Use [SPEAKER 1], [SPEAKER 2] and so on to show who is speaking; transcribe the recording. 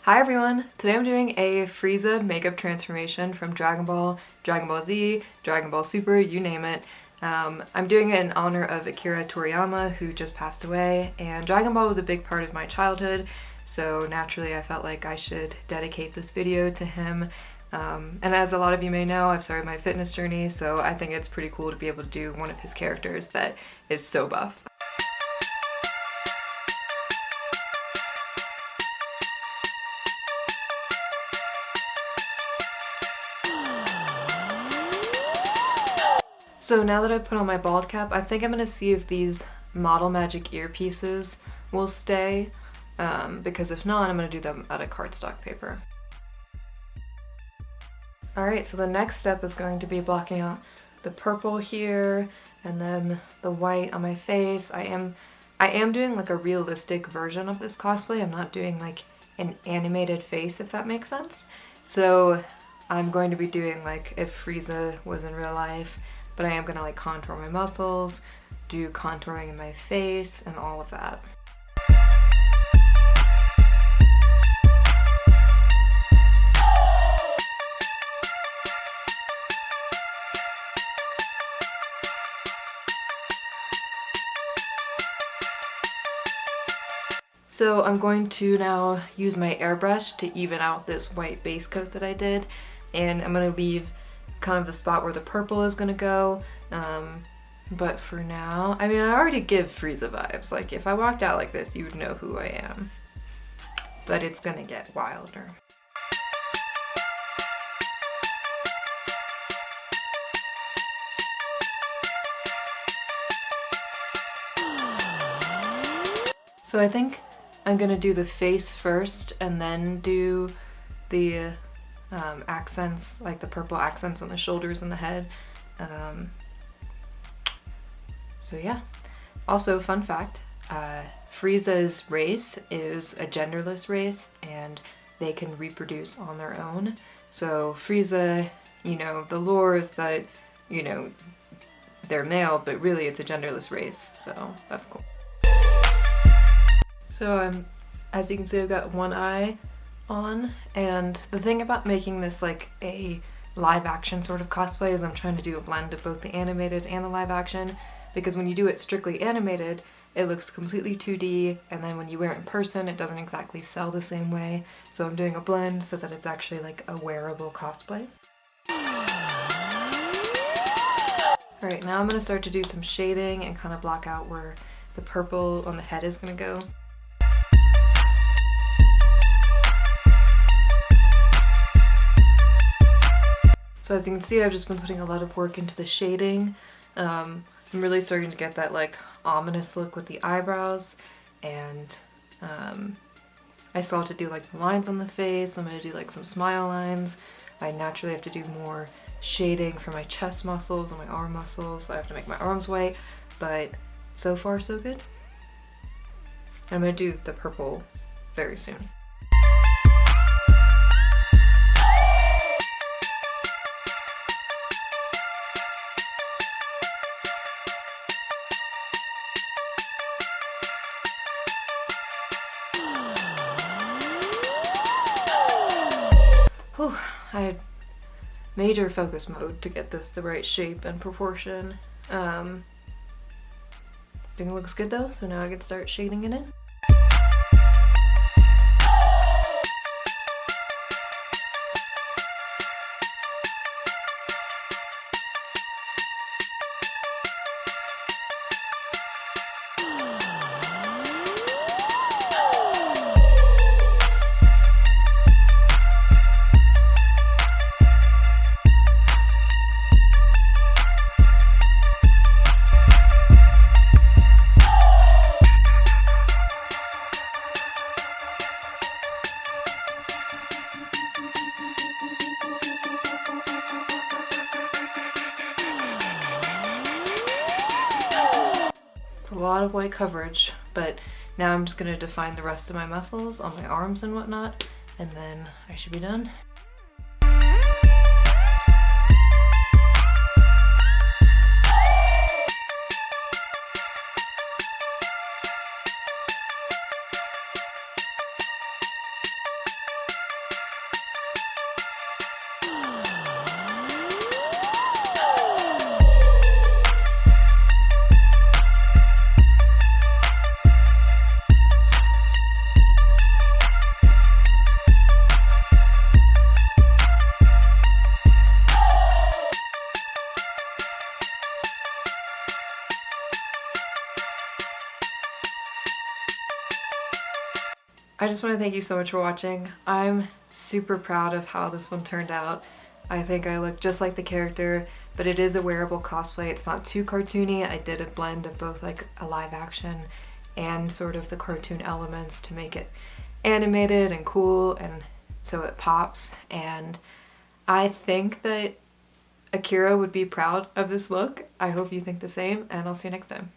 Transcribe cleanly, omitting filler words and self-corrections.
[SPEAKER 1] Hi everyone! Today I'm doing a FRIEZA makeup transformation from Dragon Ball, Dragon Ball Z, Dragon Ball Super, you name it. I'm doing it in honor of Akira Toriyama, who just passed away, and Dragon Ball was a big part of my childhood, so naturally I felt like I should dedicate this video to him. And as a lot of you may know, I've started my fitness journey, so I think it's pretty cool to be able to do one of his characters that is so buff. So now that I've put on my bald cap, I think I'm going to see if these Model Magic earpieces will stay, because if not, I'm going to do them out of cardstock paper. Alright, so the next step is going to be blocking out the purple here, and then the white on my face. I am doing like a realistic version of this cosplay. I'm not doing like an animated face, if that makes sense. So I'm going to be doing like if Frieza was in real life. But I am gonna like contour my muscles, do contouring in my face, and all of that. So I'm going to now use my airbrush to even out this white base coat that I did, and I'm gonna leave kind of the spot where the purple is gonna go, but for now, I mean, I already give Frieza vibes. Like, if I walked out like this, you would know who I am, but it's gonna get wilder. So I think I'm gonna do the face first and then do the accents, like the purple accents on the shoulders and the head. So yeah. Also, fun fact, Frieza's race is a genderless race and they can reproduce on their own. So Frieza, you know, the lore is that, you know, they're male, but really it's a genderless race, so that's cool. So as you can see, I've got one eye on, and the thing about making this like a live action sort of cosplay is I'm trying to do a blend of both the animated and the live action, because when you do it strictly animated it looks completely 2D, and then when you wear it in person it doesn't exactly sell the same way, so I'm doing a blend so that it's actually like a wearable cosplay. Alright, now I'm going to start to do some shading and kind of block out where the purple on the head is going to go. So as you can see, I've just been putting a lot of work into the shading. I'm really starting to get that like ominous look with the eyebrows, and I still have to do like the lines on the face. I'm going to do like some smile lines. I naturally have to do more shading for my chest muscles and my arm muscles. I have to make my arms white, but so far so good. I'm going to do the purple very soon. Whew, I had major focus mode to get this the right shape and proportion. I think it looks good though, so now I can start shading it in. It's a lot of white coverage, but now I'm just going to define the rest of my muscles on my arms and whatnot, and then I should be done. I just want to thank you so much for watching. I'm super proud of how this one turned out. I think I look just like the character, but it is a wearable cosplay. It's not too cartoony. I did a blend of both like a live action and sort of the cartoon elements to make it animated and cool, and so it pops. And I think that Akira would be proud of this look. I hope you think the same, and I'll see you next time.